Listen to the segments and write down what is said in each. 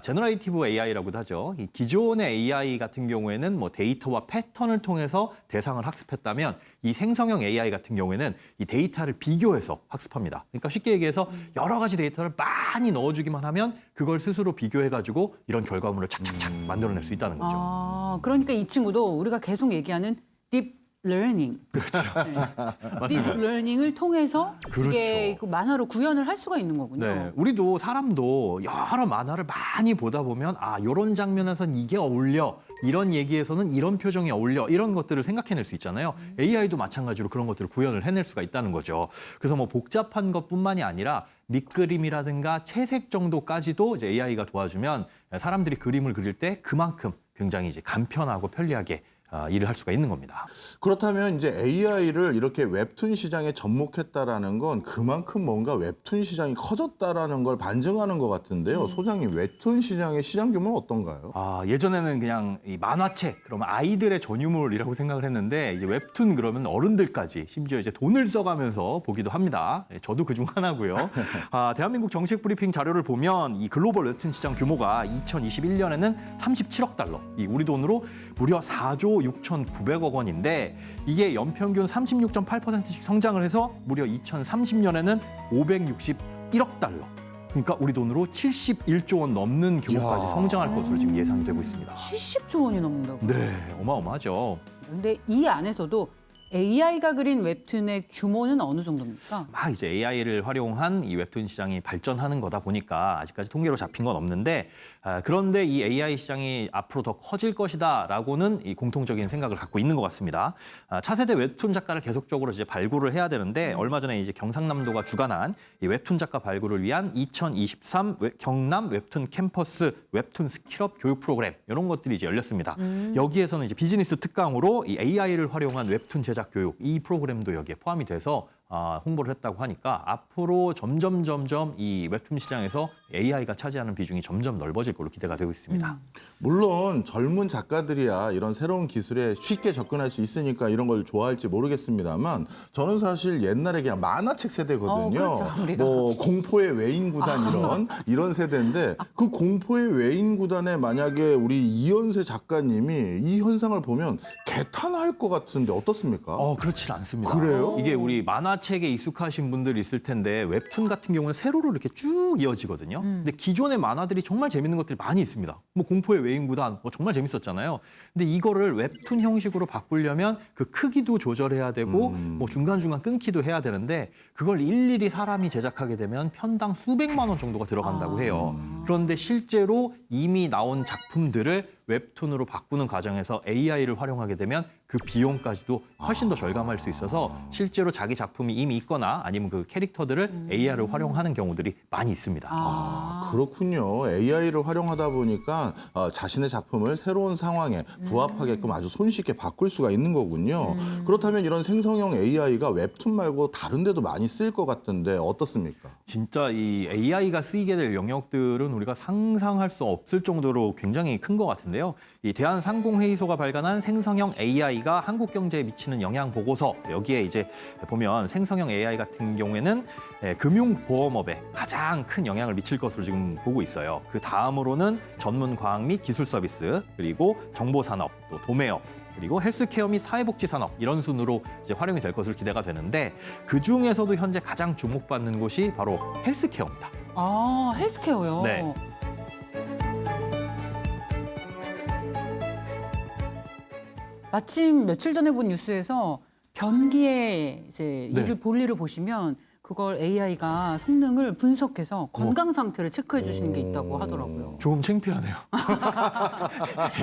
제너레이티브 AI라고도 하죠. 이 기존의 AI 같은 경우에는 뭐 데이터와 패턴을 통해서 대상을 학습했다면 이 생성형 AI 같은 경우에는 이 데이터를 비교해서 학습합니다. 그러니까 쉽게 얘기해서 여러 가지 데이터를 많이 넣어주기만 하면 그걸 스스로 비교해가지고 이런 결과물을 착착착 만들어낼 수 있다는 거죠. 아, 그러니까 이 친구도 우리가 계속 얘기하는 딥 러닝. 그렇죠. 딥 러닝을 통해서 그렇죠. 이게 그 만화로 구현을 할 수가 있는 거군요. 네, 우리도 사람도 여러 만화를 많이 보다 보면 이런 장면에선 이게 어울려, 이런 얘기에서는 이런 표정이 어울려, 이런 것들을 생각해낼 수 있잖아요. AI도 마찬가지로 그런 것들을 구현을 해낼 수가 있다는 거죠. 그래서 뭐 복잡한 것뿐만이 아니라 밑그림이라든가 채색 정도까지도 이제 AI가 도와주면 사람들이 그림을 그릴 때 그만큼 굉장히 이제 간편하고 편리하게 일을 할 수가 있는 겁니다. 그렇다면 이제 AI를 이렇게 웹툰 시장에 접목했다라는 건 그만큼 뭔가 웹툰 시장이 커졌다라는 걸 반증하는 것 같은데요. 소장님, 웹툰 시장의 시장 규모는 어떤가요? 예전에는 그냥 이 만화책, 그러면 아이들의 전유물이라고 생각을 했는데 이제 웹툰 그러면 어른들까지 심지어 이제 돈을 써가면서 보기도 합니다. 저도 그중 하나고요. 대한민국 정책 브리핑 자료를 보면 이 글로벌 웹툰 시장 규모가 2021년에는 37억 달러, 이 우리 돈으로 무려 4조 6,900억 원인데 이게 연평균 36.8%씩 성장을 해서 무려 2030년에는 561억 달러. 그러니까 우리 돈으로 71조 원 넘는 규모까지 성장할 것으로 지금 예상이 되고 있습니다. 70조 원이 넘는다고. 네, 어마어마하죠. 근데 이 안에서도 AI가 그린 웹툰의 규모는 어느 정도입니까? 막 이제 AI를 활용한 이 웹툰 시장이 발전하는 거다 보니까 아직까지 통계로 잡힌 건 없는데 그런데 이 AI 시장이 앞으로 더 커질 것이다라고는 이 공통적인 생각을 갖고 있는 것 같습니다. 차세대 웹툰 작가를 계속적으로 이제 발굴을 해야 되는데 얼마 전에 이제 경상남도가 주관한 이 웹툰 작가 발굴을 위한 2023 경남 웹툰 캠퍼스 웹툰 스킬업 교육 프로그램 이런 것들이 이제 열렸습니다. 여기에서는 이제 비즈니스 특강으로 이 AI를 활용한 웹툰 제작 교육 이 프로그램도 여기에 포함이 돼서 홍보를 했다고 하니까 앞으로 점점 이 웹툰 시장에서 AI가 차지하는 비중이 점점 넓어질 걸로 기대가 되고 있습니다. 물론 젊은 작가들이야 이런 새로운 기술에 쉽게 접근할 수 있으니까 이런 걸 좋아할지 모르겠습니다만 저는 사실 옛날에 그냥 만화책 세대거든요. 그렇죠, 우리가. 뭐 공포의 외인구단 이런 세대인데 그 공포의 외인구단에 만약에 우리 이연세 작가님이 이 현상을 보면 개탄할 것 같은데 어떻습니까? 그렇지 않습니다. 그래요? 이게 우리 만화책에 익숙하신 분들이 있을 텐데 웹툰 같은 경우는 세로로 이렇게 쭉 이어지거든요. 근데 기존의 만화들이 정말 재밌는 것들이 많이 있습니다. 뭐 공포의 외인구단 정말 재밌었잖아요. 근데 이거를 웹툰 형식으로 바꾸려면 그 크기도 조절해야 되고 뭐 중간중간 끊기도 해야 되는데 그걸 일일이 사람이 제작하게 되면 편당 수백만 원 정도가 들어간다고 해요. 그런데 실제로 이미 나온 작품들을 웹툰으로 바꾸는 과정에서 AI를 활용하게 되면 그 비용까지도 훨씬 더 절감할 수 있어서 실제로 자기 작품이 이미 있거나 아니면 그 캐릭터들을 AI를 활용하는 경우들이 많이 있습니다. 그렇군요. AI를 활용하다 보니까 자신의 작품을 새로운 상황에 부합하게끔 아주 손쉽게 바꿀 수가 있는 거군요. 그렇다면 이런 생성형 AI가 웹툰 말고 다른 데도 많이 쓰일 것 같은데 어떻습니까? 진짜 이 AI가 쓰이게 될 영역들은 우리가 상상할 수 없을 정도로 굉장히 큰 것 같은데요. 이 대한상공회의소가 발간한 생성형 AI가 한국 경제에 미치는 영향 보고서 여기에 이제 보면 생성형 AI 같은 경우에는 금융보험업에 가장 큰 영향을 미칠 것으로 지금 보고 있어요. 그 다음으로는 전문 과학 및 기술 서비스 그리고 정보산업 또 도매업 그리고 헬스케어 및 사회복지 산업 이런 순으로 이제 활용이 될 것으로 기대가 되는데 그 중에서도 현재 가장 주목받는 곳이 바로 헬스케어입니다. 헬스케어요? 네. 마침 며칠 전에 본 뉴스에서 변기에 이제 네. 볼일을 보시면 그걸 AI가 성능을 분석해서 건강 상태를 체크해 주시는 게 있다고 하더라고요. 조금 창피하네요.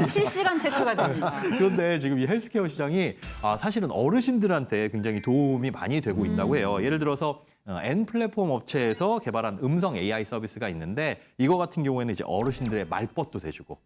실시간 체크가 됩니다. 그런데 지금 이 헬스케어 시장이 사실은 어르신들한테 굉장히 도움이 많이 되고 있다고 해요. 예를 들어서 N 플랫폼 업체에서 개발한 음성 AI 서비스가 있는데 이거 같은 경우에는 이제 어르신들의 말벗도 대주고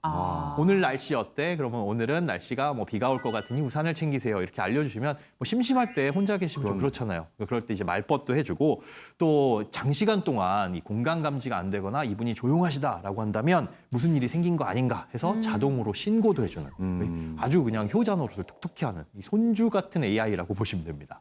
오늘 날씨 어때? 그러면 오늘은 날씨가 뭐 비가 올 것 같으니 우산을 챙기세요. 이렇게 알려주시면 뭐 심심할 때 혼자 계시면 좀 그렇잖아요. 그럴 때 이제 말벗도 해주고 또 장시간 동안 이 공간 감지가 안 되거나 이분이 조용하시다라고 한다면 무슨 일이 생긴 거 아닌가 해서 자동으로 신고도 해주는 아주 그냥 효자 노릇을 톡톡히 하는 이 손주 같은 AI라고 보시면 됩니다.